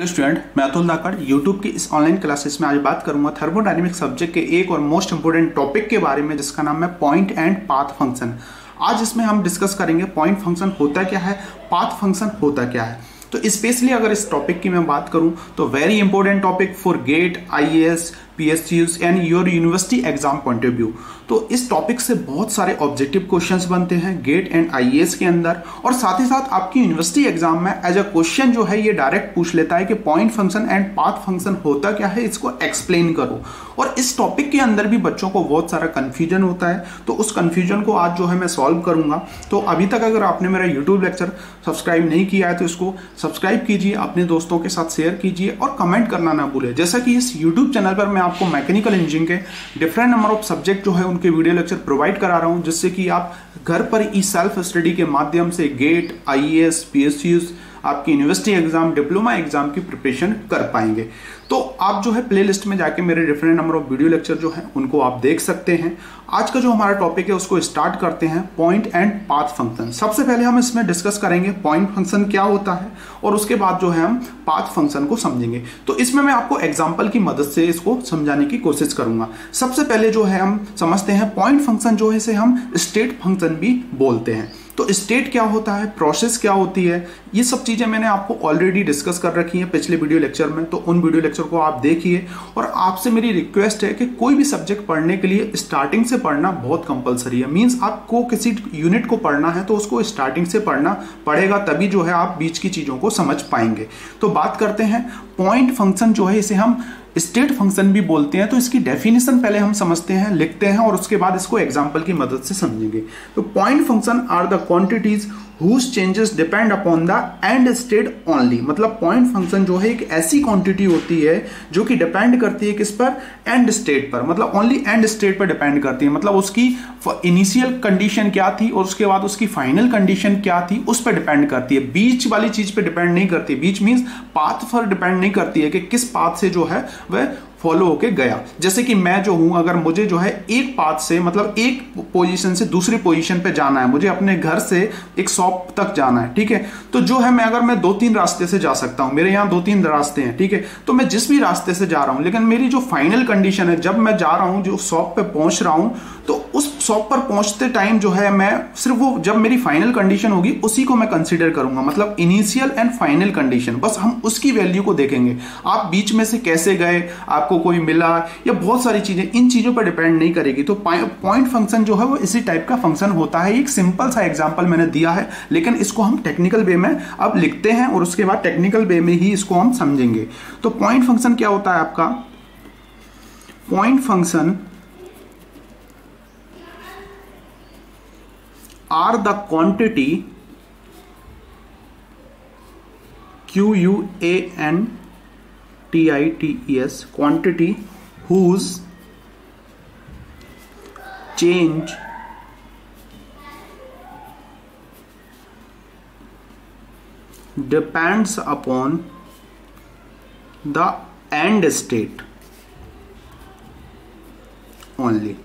Hello student, मैं अतुल धाकड़ YouTube की इस ऑनलाइन क्लासेस में आज बात करूंगा थर्मोडायनेमिक्स सब्जेक्ट के एक और मोस्ट इंपोर्टेंट टॉपिक के बारे में, जिसका नाम है पॉइंट एंड पाथ फंक्शन। आज इसमें हम डिस्कस करेंगे पॉइंट फंक्शन होता क्या है, पाथ फंक्शन होता क्या है। तो स्पेशली अगर इस टॉपिक की मैं बात करूं तो very important topic for GATE, IAS, PSUs and your university exam point of view. तो इस टॉपिक से बहुत सारे ऑब्जेक्टिव क्वेश्चंस बनते हैं गेट एंड आईएएस के अंदर, और साथ ही साथ आपकी यूनिवर्सिटी एग्जाम में एज अ क्वेश्चन जो है ये डायरेक्ट पूछ लेता है कि point function and path function होता क्या है, इसको एक्सप्लेन करो। और इस टॉपिक के अंदर भी बच्चों को बहुत सारा कंफ्यूजन होता है, तो उस कंफ्यूजन को आज जो है मैं सॉल्व करूंगा। तो अभी तक अगर आपने मेरा यूट्यूब लेक्चर सब्सक्राइब नहीं किया है तो इसको सब्सक्राइब कीजिए, अपने दोस्तों के साथ शेयर कीजिए और कमेंट करना ना भूलें। जैसा कि इस यूट्यूब चैनल पर मैं आपको मैकेनिकल इंजीनियरिंग के डिफरेंट नंबर ऑफ सब्जेक्ट जो है उनके वीडियो लेक्चर प्रोवाइड करा रहा हूं, जिससे कि आप घर पर ही सेल्फ स्टडी के माध्यम से गेट, आईएएस, पीएसयूज, आपकी यूनिवर्सिटी एग्जाम, डिप्लोमा एग्जाम की प्रिपरेशन कर पाएंगे। तो आप जो है प्लेलिस्ट में जाके मेरे different number of video lecture जो है उनको आप देख सकते हैं। आज का जो हमारा टॉपिक है उसको स्टार्ट करते हैं, पॉइंट एंड पाथ फंक्शन। सबसे पहले हम इसमें डिस्कस करेंगे पॉइंट फंक्शन क्या होता है, और उसके बाद जो है हम पाथ फंक्शन को समझेंगे। तो इसमें मैं आपको एग्जांपल की मदद से इसको समझाने की कोशिश करूंगा। सबसे पहले जो है हम समझते हैं पॉइंट फंक्शन जो है इसे हम स्टेट फंक्शन भी बोलते हैं। तो स्टेट क्या होता है, प्रोसेस क्या होती है, ये सब चीजें मैंने आपको ऑलरेडी डिस्कस कर रखी हैं पिछले वीडियो लेक्चर में, तो उन वीडियो लेक्चर को आप देखिए। और आपसे मेरी रिक्वेस्ट है कि कोई भी सब्जेक्ट पढ़ने के लिए स्टार्टिंग से पढ़ना बहुत कंपलसरी है। मींस आपको किसी यूनिट को पढ़ना है तो उसको स्टार्टिंग से पढ़ना पड़ेगा, तभी जो है आप बीच की चीजों को समझ पाएंगे। तो बात करते हैं पॉइंट फंक्शन जो है इसे हम स्टेट फंक्शन भी बोलते हैं। तो इसकी डेफिनेशन पहले हम समझते हैं, लिखते हैं, और उसके बाद इसको एग्जांपल की मदद से समझेंगे। तो point function are the quantities whose changes depend upon the end state only। मतलब पॉइंट फंक्शन जो है एक ऐसी क्वांटिटी होती है जो कि डिपेंड करती है किस पर, एंड स्टेट पर। मतलब ओनली एंड स्टेट पर डिपेंड करती है, मतलब उसकी इनिशियल कंडीशन क्या थी और उसके बाद उसकी फाइनल कंडीशन क्या थी उस पर डिपेंड करती है। बीच वाली चीज पे डिपेंड नहीं करती। बीच मीन्स पाथ पर डिपेंड नहीं करती है कि किस पाथ से जो है वह फॉलो होके गया। जैसे कि मैं जो हूं, अगर मुझे जो है एक पाथ से, मतलब एक पोजीशन से दूसरी पोजीशन पे जाना है, मुझे अपने घर से एक शॉप तक जाना है, ठीक है, तो जो है मैं 2-3 रास्ते से जा सकता हूं। मेरे यहाँ 2-3 रास्ते हैं, ठीक है, तो मैं जिस भी रास्ते से जा रहा हूं, लेकिन मेरी जो फाइनल कंडीशन है, जब मैं जा रहा हूं, जो शॉप पे पहुंच रहा हूं, तो उस शॉप पर पहुंचते टाइम जो है मैं सिर्फ वो जब मेरी फाइनल कंडीशन होगी उसी को मैं कंसीडर करूंगा। मतलब इनिशियल एंड फाइनल कंडीशन, बस हम उसकी वैल्यू को देखेंगे। आप बीच में से कैसे गए, आपको कोई मिला, या बहुत सारी चीजें, इन चीजों पर डिपेंड नहीं करेगी। तो पॉइंट फंक्शन जो है वो इसी टाइप का फंक्शन होता है। एक सिंपल सा एग्जांपल मैंने दिया है, लेकिन इसको हम टेक्निकल वे में अब लिखते हैं और उसके बाद टेक्निकल वे में ही इसको हम समझेंगे। तो पॉइंट फंक्शन क्या होता है आपका, point function are the quantity quantities quantity whose change depends upon the end state only।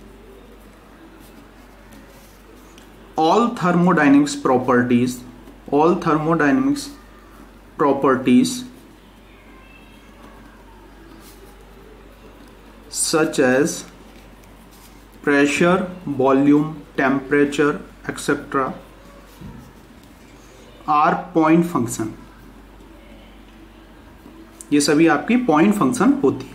all thermodynamics properties such as pressure, volume, temperature, etc. are point function। ये सभी आपकी पॉइंट फंक्शन होती है।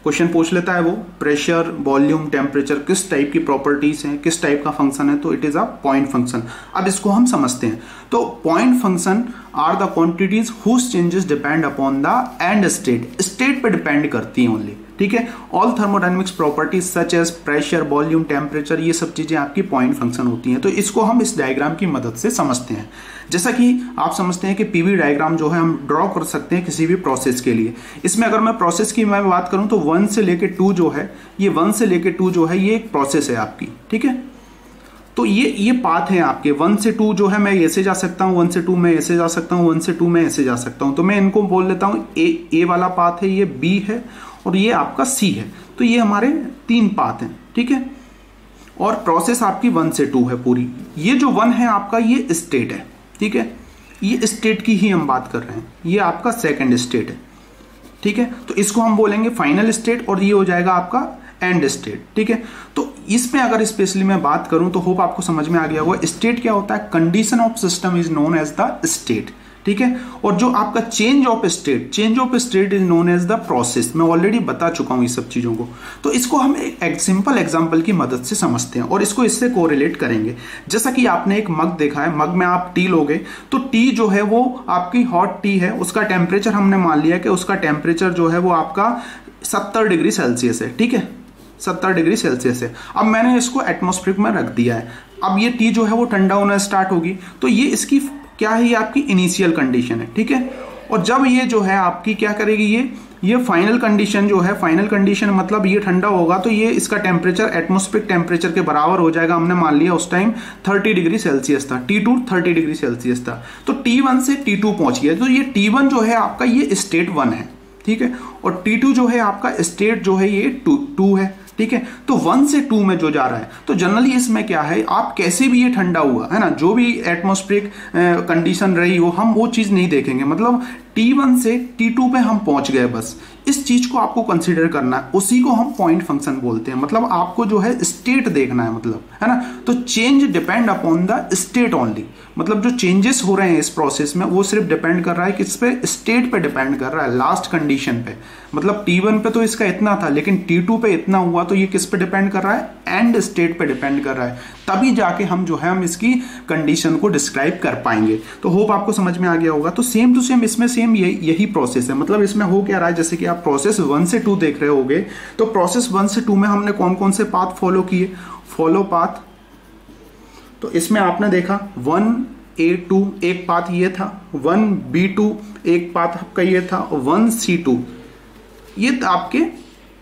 Question पूछ लेता है वो प्रेशर, वॉल्यूम, टेम्परेचर किस टाइप की प्रॉपर्टीज हैं, किस टाइप का फंक्शन है, तो it is a point function. अब इसको हम समझते हैं। तो point function are the quantities whose changes depend upon the end state. State पे डिपेंड करती है ओनली, ठीक है। All thermodynamics properties such as pressure, volume, temperature, ये सब चीजें आपकी पॉइंट फंक्शन होती हैं। तो इसको हम इस डायग्राम की मदद से समझते हैं। जैसा कि आप समझते हैं कि पीवी डायग्राम जो है हम ड्रॉ कर सकते हैं किसी भी प्रोसेस के लिए। इसमें अगर मैं प्रोसेस की मैं बात करूं तो 1 से लेके 2 जो है, ये 1 से लेके 2 जो है ये एक प्रोसेस है आपकी, ठीक है। तो ये पाथ है आपके 1 से 2 जो है, मैं ऐसे जा सकता हूं, 1 से 2 मैं ऐसे जा सकता हूं, 1 से 2 मैं ऐसे जा सकता हूं। तो मैं इनको बोल लेता हूं ए वाला पाथ है, ये बी है और ये आपका सी है। तो ये हमारे 3 पाथ हैं, ठीक है। और प्रोसेस आपकी 1 से 2 है पूरी। ये जो 1 है आपका ये स्टेट है, ठीक है। ये स्टेट की ही हम बात कर रहे हैं, ये आपका सेकंड स्टेट है, ठीक है। तो इसको हम बोलेंगे फाइनल स्टेट और ये हो जाएगा आपका एंड स्टेट, ठीक है। तो इसमें अगर स्पेशली मैं बात करूं तो होप आपको समझ में आ गया होगा। स्टेट क्या होता है, condition of system is known as the state, ठीक है। और जो आपका change of state is known as the process. मैं ऑलरेडी बता चुका हूं ये सब चीजों को। तो इसको हम एक सिंपल एग्जांपल की मदद से समझते हैं और इसको इससे कोरिलेट करेंगे। जैसा कि आपने एक मग देखा है, मग में आप टी लोगे तो टी जो है वो आपकी हॉट टी है, उसका टेम्परेचर हमने मान लिया कि उसका टेम्परेचर जो है वो आपका 70 डिग्री सेल्सियस है, ठीक है, 70 डिग्री सेल्सियस है। अब मैंने इसको एटमॉस्फेरिक में रख दिया है। अब ये टी जो है वो ठंडा होना स्टार्ट होगी, तो ये इसकी क्या है, ये आपकी इनिशियल कंडीशन है, ठीक है। और जब ये जो है आपकी क्या करेगी, ये फाइनल कंडीशन जो है, फाइनल कंडीशन मतलब ये ठंडा होगा तो ये इसका टेम्परेचर एटमॉस्फेरिक टेम्परेचर के बराबर हो जाएगा। हमने मान लिया उस टाइम 30 डिग्री सेल्सियस था, T2 30 डिग्री सेल्सियस था, तो T1 से T2 पहुंच गया। तो ये T1 जो है आपका ये स्टेट 1 है, ठीक है। और T2 जो है आपका स्टेट जो है ये 2 है, ठीक है। तो 1 से 2 में जो जा रहा है, तो जनरली इसमें क्या है, आप कैसे भी ये ठंडा हुआ है ना, जो भी एटमॉस्फेरिक कंडीशन रही हो, हम वो चीज नहीं देखेंगे। मतलब T1 से T2 पे हम पहुंच गए, बस इस चीज को आपको कंसीडर करना है। उसी को हम पॉइंट फंक्शन बोलते हैं। मतलब आपको जो है स्टेट देखना है, मतलब है ना। तो change depend upon the state only. मतलब जो चेंजेस हो रहे हैं इस प्रोसेस में वो सिर्फ डिपेंड कर रहा है किस पे, स्टेट पे डिपेंड कर रहा है, लास्ट कंडीशन पे। मतलब T1 पे तो इसका इतना था, लेकिन T2 पे इतना हुआ, तो ये किस पे डिपेंड कर रहा है, एंड स्टेट पे डिपेंड कर रहा है। तभी जाके हम जो है हम इसकी कंडीशन को डिस्क्राइब कर पाएंगे। तो होप आपको समझ में आ गया होगा। तो सेम टू सेम इसमें सेम यही प्रोसेस है। मतलब इसमें हो क्या रहा है, जैसे कि आप प्रोसेस 1 से 2 देख रहे होगे, तो प्रोसेस 1 से 2 में हमने कौन कौन से पाथ फॉलो किए, फॉलो पाथ। तो इसमें आपने देखा 1A2 एक पाथ ये था, 1B2 एक पाथ आपका ये था, 1C2 ये आपके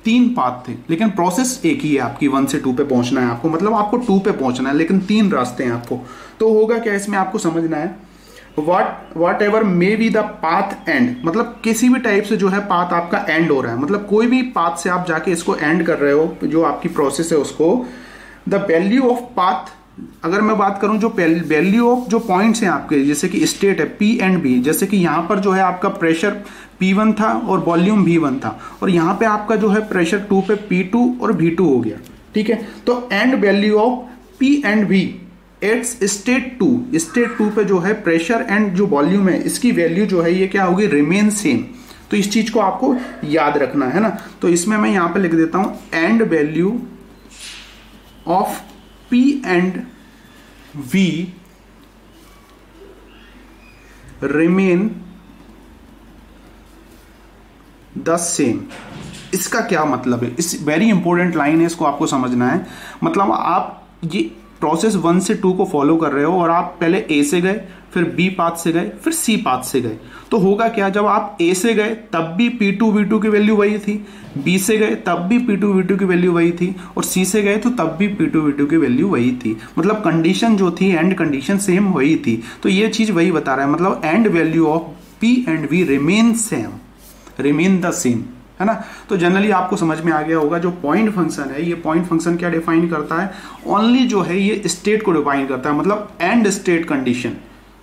3 पाथ थे। लेकिन प्रोसेस एक ही है आपकी, 1 से 2 पे पहुंचना है आपको। मतलब आपको 2 पे पहुंचना है, लेकिन 3 रास्ते हैं आपको। तो होगा क्या, इसमें आपको समझना है what ever may be the path and. मतलब किसी भी टाइप से जो है पाथ आपका एंड हो रहा है, मतलब कोई भी पाथ से आप जाके इसको एंड कर रहे हो, जो आपकी प्रोसेस है उसको, द वैल्यू ऑफ पाथ। अगर मैं बात करूं जो वैल्यू ऑफ जो पॉइंट्स हैं आपके, जैसे कि स्टेट है P एंड B, जैसे कि यहां पर जो है आपका प्रेशर P1 था और वॉल्यूम V1 था, और यहां पे आपका जो है प्रेशर 2 पे P2 और V2 हो गया, ठीक है। तो end value of P and V at state 2 पे जो है प्रेशर एंड जो वॉल्यूम है इसकी वैल्यू जो है ये क्या होगी, रिमेन सेम। तो इस चीज को आपको याद रखना है ना। तो इसमें मैं यहां पे लिख देता हूं and value of P and V remain the same. इसका क्या मतलब है, इस वेरी इंपॉर्टेंट लाइन है, इसको आपको समझना है। मतलब आप ये प्रोसेस 1 से 2 को फॉलो कर रहे हो और आप पहले A से गए, फिर B पाथ से गए, फिर C पाथ से गए। तो होगा क्या, जब आप A से गए तब भी P2 V2 की वैल्यू वही थी, B से गए तब भी P2 V2 की वैल्यू वही थी, और C से गए तो तब भी P2 V2 की वैल्यू वही थी। मतलब कंडीशन जो थी, एंड कंडीशन सेम वही थी। तो ये चीज वही बता रहा है, मतलब and value of P and V remain same, remain the same, है ना। तो जनरली आपको समझ में आ गया होगा। जो पॉइंट फंक्शन है, ये पॉइंट फंक्शन क्या डिफाइन करता है, ओनली जो है ये स्टेट को डिफाइन करता है। मतलब एंड स्टेट कंडीशन,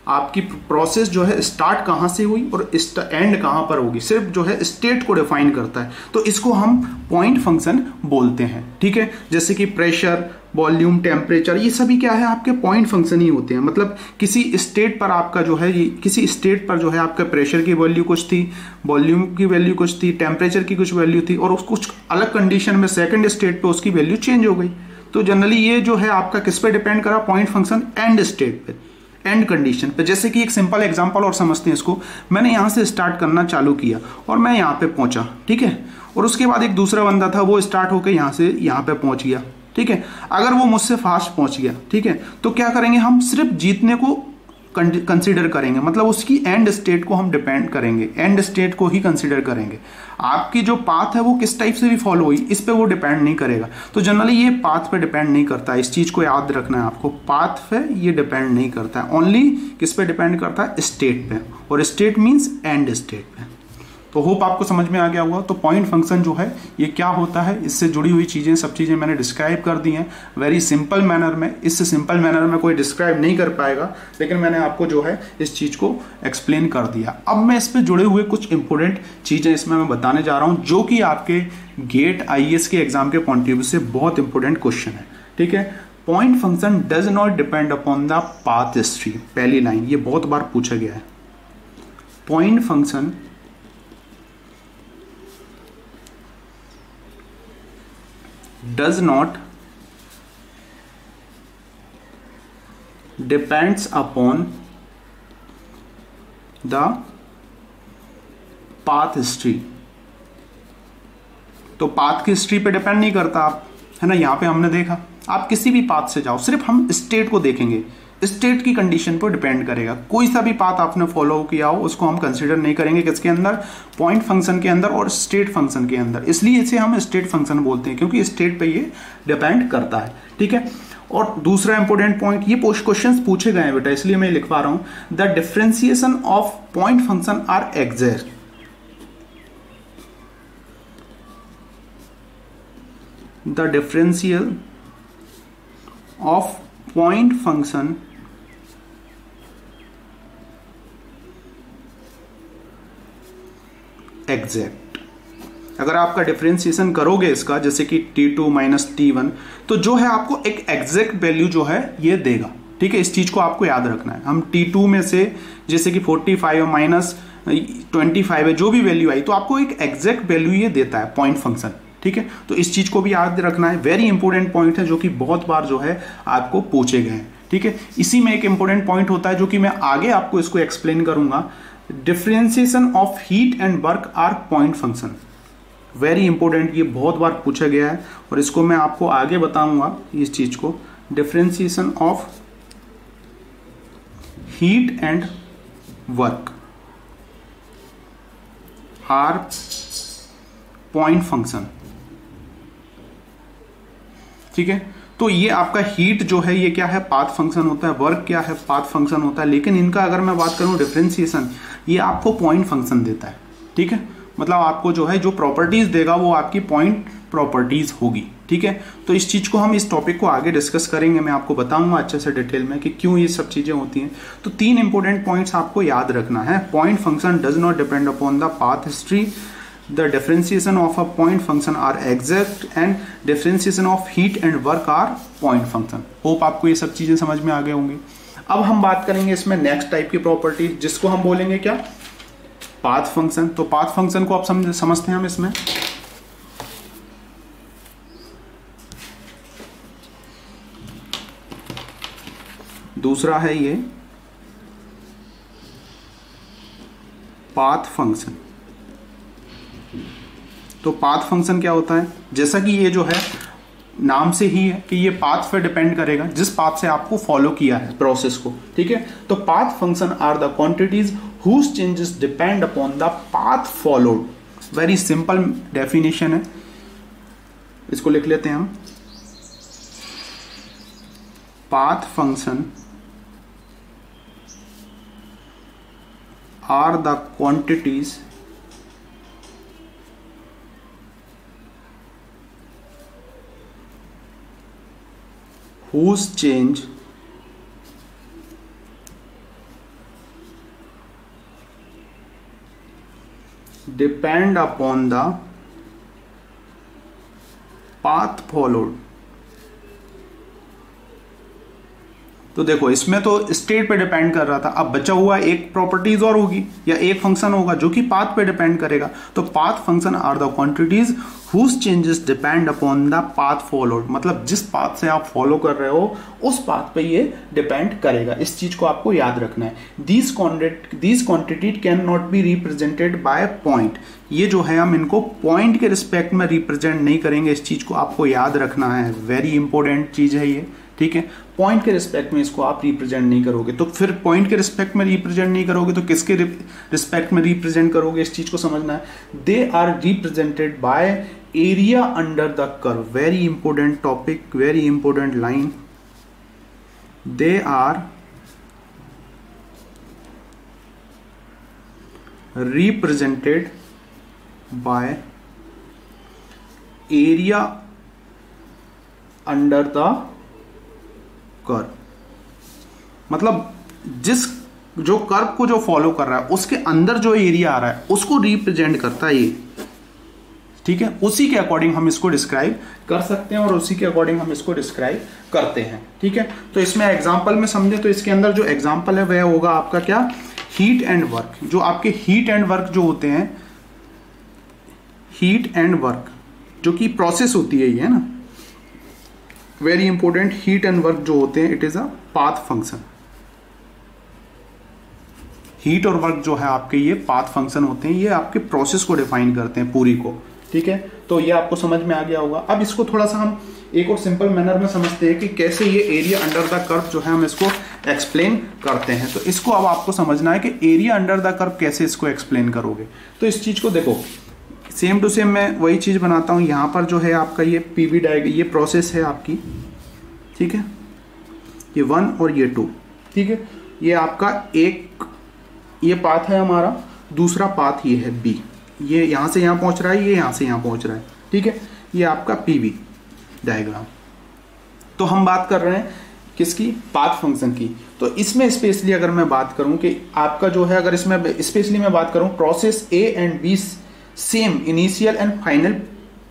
आपकी प्रोसेस जो है स्टार्ट कहां से हुई और एंड कहां पर होगी, सिर्फ जो है स्टेट को डिफाइन करता है। तो इसको हम पॉइंट फंक्शन बोलते हैं, ठीक है। जैसे कि प्रेशर, वॉल्यूम, टेम्परेचर, ये सभी क्या है, आपके पॉइंट फंक्शन ही होते हैं। मतलब किसी स्टेट पर आपका जो है, किसी स्टेट पर जो है आपका प्रेशर की वैल्यू कुछ थी, वॉल्यूम की वैल्यू कुछ थी, टेम्परेचर की कुछ वैल्यू थी, और कुछ अलग कंडीशन में सेकंड स्टेट पे उसकी वैल्यू चेंज हो गई। तो जनरली ये जो है आपका किस पे डिपेंड करा, पॉइंट फंक्शन एंड स्टेट पे, एंड कंडीशन पे। जैसे कि एक सिंपल एग्जांपल और समझते हैं इसको। मैंने यहां से स्टार्ट करना चालू किया और मैं यहां पे पहुंचा, ठीक है। और उसके बाद एक दूसरा बंदा था, वो स्टार्ट होकर यहां से यहां पे पहुंच गया, ठीक है। अगर वो मुझसे फास्ट पहुंच गया, ठीक है, तो क्या करेंगे, हम सिर्फ जीतने को कंसीडर करेंगे। मतलब उसकी एंड स्टेट को हम डिपेंड करेंगे, एंड स्टेट को ही कंसीडर करेंगे। आपकी जो पाथ है वो किस टाइप से भी फॉलो हुई, इस पे वो डिपेंड नहीं करेगा। तो जनरली ये पाथ पे डिपेंड नहीं करता है, इस चीज को याद रखना है आपको। पाथ पे ये डिपेंड नहीं करता है, ओनली किस पे डिपेंड करता है, स्टेट पे। और स्टेट मींस एंड स्टेट पे। तो होप आपको समझ में आ गया होगा। तो पॉइंट फंक्शन जो है ये क्या होता है, इससे जुड़ी हुई चीजें, सब चीजें मैंने डिस्क्राइब कर दी हैं वेरी सिंपल मैनर में। इससे सिंपल मैनर में कोई डिस्क्राइब नहीं कर पाएगा, लेकिन मैंने आपको जो है इस चीज को एक्सप्लेन कर दिया। अब मैं इस पे जुड़े हुए कुछ इंपॉर्टेंट चीजें इसमें मैं बताने जा रहा हूं, जो कि आपके गेट आईएएस के एग्जाम के पॉइंट ऑफ व्यू से बहुत इंपॉर्टेंट क्वेश्चन है। ठीक है, point function does not depend upon the path history. पहली लाइन ये बहुत बार पूछा गया है। Point function does not depends upon the path history। तो पाथ की हिस्ट्री पे डिपेंड नहीं करता आप, है ना। यहां पे हमने देखा आप किसी भी पाथ से जाओ, सिर्फ हम स्टेट को देखेंगे, स्टेट की कंडीशन पर डिपेंड करेगा। कोई सा भी पाथ आपने फॉलो किया हो उसको हम कंसीडर नहीं करेंगे, किसके अंदर, पॉइंट फंक्शन के अंदर और स्टेट फंक्शन के अंदर। इसलिए इसे हम स्टेट फंक्शन बोलते हैं, क्योंकि स्टेट पे ये डिपेंड करता है। ठीक है, और दूसरा इंपॉर्टेंट पॉइंट, ये क्वेश्चंस पूछे गए हैं बेटा, इसलिए मैं लिख पा रहा हूं। The differentiation of point function are exact. The differential of point function exact. अगर आपका डिफरेंशिएशन करोगे इसका, जैसे कि T2 माइनस T1, तो जो है आपको एक एग्जैक्ट वैल्यू जो है ये देगा। ठीक है, इस चीज को आपको याद रखना है। हम T2 में से जैसे कि 45 माइनस 25 है, जो भी वैल्यू आई, तो आपको एक एग्जैक्ट वैल्यू ये देता है पॉइंट फंक्शन। ठीक है, तो इस चीज को भी याद रखना है। वेरी इंपॉर्टेंट पॉइंट है, जो कि बहुत बार जो है आपको पूछे गए हैं। ठीक है, इसी में एक इंपॉर्टेंट पॉइंट होता है, जो कि मैं आगे आपको इसको एक्सप्लेन करूंगा। Differentiation of heat and work are point function. Very important, ये बहुत बार पूछा गया है और इसको मैं आपको आगे बताऊंगा इस चीज को। Differentiation of heat and work are point function. ठीक है, तो ये आपका हीट जो है ये क्या है, पाथ फंक्शन होता है, वर्क क्या है, पाथ फंक्शन होता है। लेकिन इनका अगर मैं बात करूं डिफरेंशिएशन, ये आपको पॉइंट फंक्शन देता है। ठीक है, मतलब आपको जो है जो प्रॉपर्टीज देगा वो आपकी पॉइंट प्रॉपर्टीज होगी। ठीक है, तो इस चीज को हम इस टॉपिक को आगे डिस्कस करेंगे, मैं आपको बताऊंगा अच्छे से डिटेल में कि क्यों ये सब चीजें होती हैं। तो 3 इंपॉर्टेंट पॉइंट्स आपको याद रखना है। Point function does not depend upon the path history, the differentiation of a point function are exact, and differentiation of heat and work are point function। Hope आपको ये सब चीजें समझ में आ गए होंगी। अब हम बात करेंगे इसमें नेक्स्ट टाइप की प्रॉपर्टी, जिसको हम बोलेंगे क्या, पाथ फंक्शन। तो पाथ फंक्शन को आप समझते हैं हम इसमें। दूसरा है ये पाथ फंक्शन। तो पाथ फंक्शन क्या होता है, जैसा कि ये जो है नाम से ही है कि ये पाथ पे डिपेंड करेगा, जिस पाथ से आपको फॉलो किया है प्रोसेस को। ठीक है, तो path function are the quantities whose changes depend upon the path followed. Very simple definition है, इसको लिख लेते हैं हम। Path function are the quantities whose change depend upon the path followed। तो देखो इसमें तो स्टेट पे डिपेंड कर रहा था, अब बचा हुआ एक प्रॉपर्टीज और होगी या एक फंक्शन होगा जो कि पाथ पे डिपेंड करेगा। तो path function are the quantities whose changes depend upon the path followed, मतलब जिस पाथ से आप फॉलो कर रहे हो उस पाथ पे ये डिपेंड करेगा। इस चीज को आपको याद रखना है। these quantity can not be represented by point. ये जो है हम इनको पॉइंट के रिस्पेक्ट में रिप्रेजेंट नहीं करेंगे, इस चीज को आपको याद रखना है। वेरी इंपॉर्टेंट चीज है ये। ठीक है, पॉइंट के रिस्पेक्ट में इसको आप रिप्रेजेंट नहीं करोगे, तो फिर पॉइंट के रिस्पेक्ट में रिप्रेजेंट नहीं करोगे तो किसके रिस्पेक्ट में रिप्रेजेंट करोगे, इस चीज को समझना है। They are represented by area under the curve. Very important topic, very important line. They are represented by area under the curve. मतलब जिस जो कर्व को जो फॉलो कर रहा है उसके अंदर जो एरिया आ रहा है उसको रिप्रेजेंट करता है ये, ठीक है। उसी के अकॉर्डिंग हम इसको डिस्क्राइब कर सकते हैं और उसी के अकॉर्डिंग हम इसको डिस्क्राइब करते हैं, ठीक है। तो इसमें एग्जांपल में समझे तो इसके अंदर जो एग्जांपल है वह होगा आपका क्या, हीट एंड वर्क। जो आपके हीट एंड वर्क जो होते हैं, हीट एंड वर्क जो कि प्रोसेस होती है ये, है ना, very important. Heat and work जो होते हैं it is a path function. Heat और वर्क जो है आपके ये पाथ फंक्शन होते हैं, ये आपके प्रोसेस को डिफाइन करते हैं पूरी को, ठीक है। तो ये आपको समझ में आ गया होगा। अब इसको थोड़ा सा हम एक और सिंपल मैनर में समझते हैं कि कैसे ये एरिया अंडर द कर्व जो है हम इसको एक्सप्लेन करते हैं। तो इसको अब आपको समझना है कि एरिया अंडर द कर्व कैसे इसको एक्सप्लेन करोगे। तो इस चीज को देखो, सेम टू सेम मैं वही चीज बनाता हूं। यहां पर जो है आपका ये पीवी डायग्राम, ये प्रोसेस है आपकी, ठीक है, ये 1 और ये 2, ठीक है। ये आपका एक ये पाथ है हमारा, दूसरा पाथ ये है बी, ये यहां से यहां पहुंच रहा है, ये यहां से यहां पहुंच रहा है, ठीक है। ये आपका पीवी डायग्राम। तो हम बात कर रहे हैं किसकी, पाथ फंक्शन की। तो इसमें स्पेशली अगर मैं बात करूं कि आपका जो है, अगर इसमें स्पेशली मैं बात करूं process A and B same initial and final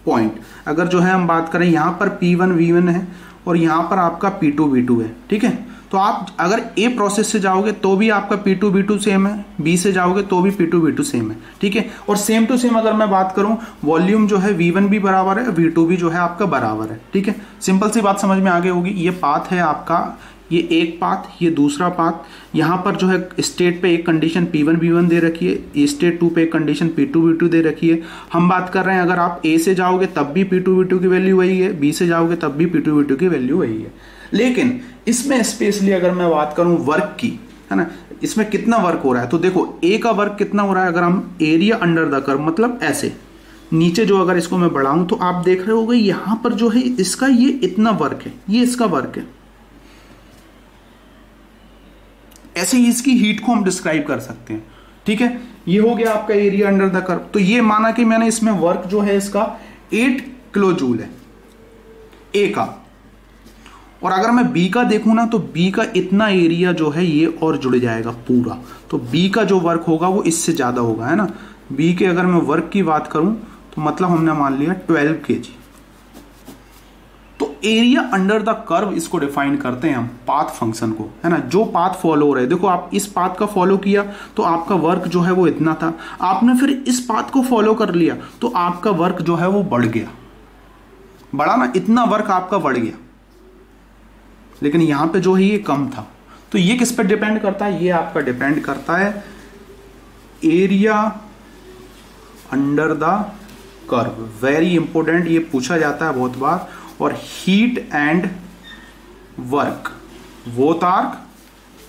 point, अगर जो है हम बात करें यहां पर P1 V1 है और यहां पर आपका P2 V2 है, ठीक है। तो आप अगर ए प्रोसेस से जाओगे तो भी आपका P2 V2 सेम है, बी से जाओगे तो भी P2 V2 सेम है, ठीक है। और सेम टू सेम अगर मैं बात करूं, वॉल्यूम जो है V1 भी बराबर है, V2 भी जो है आपका बराबर है, ठीक है। सिंपल सी बात समझ में आगे होगी। ये पाथ है आपका, ये एक पाथ, ये दूसरा पाथ। यहां पर जो है स्टेट पे एक कंडीशन P1 V1 दे रखी है, स्टेट 2 पे एक कंडीशन P2 V2 दे रखी है। हम बात कर रहे हैं अगर आप ए से जाओगे तब भी P2 V2 की वैल्यू वही है, बी से जाओगे तब भी P2 V2 की वैल्यू वही है। लेकिन इसमें स्पेशली अगर मैं बात करूं वर्क की, है ना, इसमें कितना वर्क हो रहा है, तो देखो ए का वर्क कितना हो रहा है। अगर हम एरिया अंडर द कर्व, मतलब ऐसे नीचे जो अगर इसको मैं बढ़ाऊं तो आप देख रहे होगे यहां पर जो है इसका ये इतना वर्क है, ये इसका वर्क है। ऐसे ही इसकी हीट को हम डिस्क्राइब कर सकते हैं, ठीक है। ये हो गया आपका एरिया अंडर द कर्व। तो ये माना कि मैंने इसमें वर्क जो है इसका 8 किलो जूल है ए का, और अगर मैं बी का देखूं ना तो बी का इतना एरिया जो है ये और जुड़ जाएगा पूरा। तो बी का जो वर्क होगा वो इससे ज्यादा होगा, है ना। बी के अगर मैं वर्क की बात करूं तो मतलब हमने मान लिया 12 kg। तो एरिया अंडर द कर्व इसको डिफाइन करते हैं हम पाथ फंक्शन को, है ना। जो पाथ फॉलो हो रहा है, देखो आप इस पाथ का फॉलो किया तो आपका वर्क जो है वो इतना था, आपने फिर इस पाथ को फॉलो कर लिया तो आपका वर्क जो है वो बढ़ गया, बढ़ा ना, इतना वर्क आपका बढ़ गया। लेकिन यहां पे जो है ये कम था। तो ये किस पर डिपेंड करता है, ये आपका डिपेंड करता है area under the curve. Very important, ये पूछा जाता है बहुत बार। और heat and work, both are,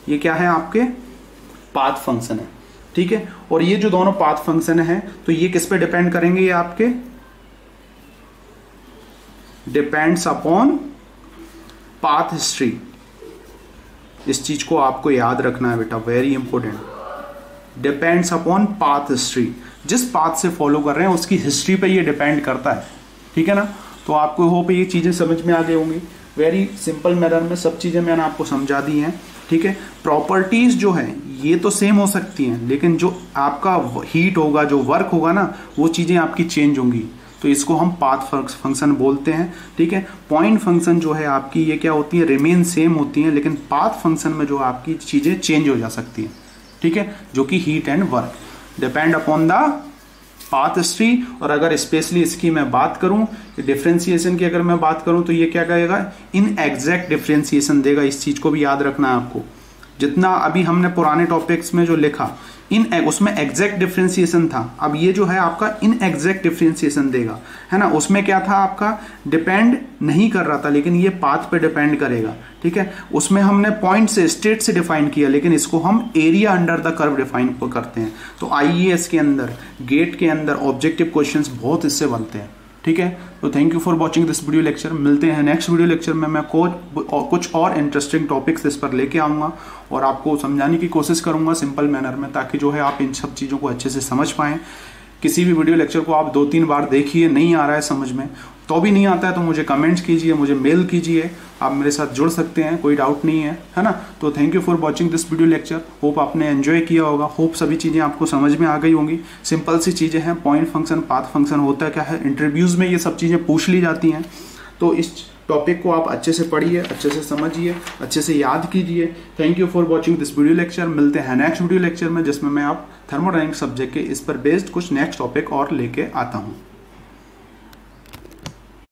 ये क्या है आपके पाथ फंक्शन है, ठीक है। और ये जो दोनों पाथ फंक्शन है तो ये किस पे डिपेंड करेंगे, ये आपके डिपेंड्स अपॉन पाथ हिस्ट्री। इस चीज को आपको याद रखना है बेटा, very important. Depends upon path history, जिस पाथ से फॉलो कर रहे हैं उसकी हिस्ट्री पे ये डिपेंड करता है, ठीक है ना। तो आपको होप ये चीजें समझ में आ गई होंगी। वेरी सिंपल मैनर में सब चीजें मैंने आपको समझा दी हैं, ठीक है। प्रॉपर्टीज जो है ये तो सेम हो सकती हैं, लेकिन जो आपका हीट होगा, जो वर्क होगा ना, वो चीजें आपकी चेंज होंगी। तो इसको हम पाथ फंक्शन बोलते हैं, ठीक है। पॉइंट फंक्शन जो है आपकी ये क्या होती है, रिमेन सेम होती है, लेकिन पाथ फंक्शन में जो आपकी चीजें चेंज हो जा सकती हैं, ठीक है, जो कि heat and work depend upon the path history. और अगर स्पेशली इसकी मैं बात करूं, डिफरेंशिएशन की अगर मैं बात करूं तो ये क्या कहेगा, इन एग्जैक्ट डिफरेंशिएशन देगा। इस चीज को भी याद रखना है आपको। जितना अभी हमने पुराने टॉपिक्स में जो लिखा उसमें एग्जैक्ट डिफरेंशिएशन था, अब ये जो है आपका इन एग्जैक्ट डिफरेंशिएशन देगा, है ना। उसमें क्या था आपका डिपेंड नहीं कर रहा था, लेकिन ये पाथ पे डिपेंड करेगा, ठीक है। उसमें हमने पॉइंट से, स्टेट से डिफाइन किया, लेकिन इसको हम area under the curve define करते हैं। तो आईएएस के अंदर, गेट के अंदर ऑब्जेक्टिव क्वेश्चंस बहुत इससे बनते हैं, ठीक है। तो thank you for watching this video lecture. मिलते हैं नेक्स्ट वीडियो लेक्चर में। मैं कुछ और इंटरेस्टिंग टॉपिक्स इस पर लेके आऊँगा और आपको समझाने की कोशिश करूँगा सिंपल मैनर में, ताकि जो है आप इन सब चीज़ों को अच्छे से समझ पाएँ। किसी भी वीडियो लेक्चर को आप 2-3 बार देखिए, नहीं आ रहा है समझ में, तो भी नहीं आता है तो मुझे कमेंट्स कीजिए, मुझे मेल कीजिए, आप मेरे साथ जुड़ सकते हैं, कोई डाउट नहीं है ना। तो thank you for watching this video lecture. Hope आपने एंजॉय किया होगा, होप सभी चीज़ें आपको समझ में आ गई होंगी। सिंपल सी चीज़ें हैं, पॉइंट फंक्शन, पाथ फंक्शन होता क्या है, इंटरव्यूज़ में ये सब चीज़ें पूछ ली जाती हैं। तो इस टॉपिक को आप अच्छे से पढ़िए, अच्छे से समझिए, अच्छे से याद कीजिए। Thank you for watching this video lecture. मिलते हैं नेक्स्ट वीडियो लेक्चर में, जिसमें मैं आप थर्मोडायनेमिक्स सब्जेक्ट के इस पर बेस्ड कुछ नेक्स्ट टॉपिक और लेके आता हूँ।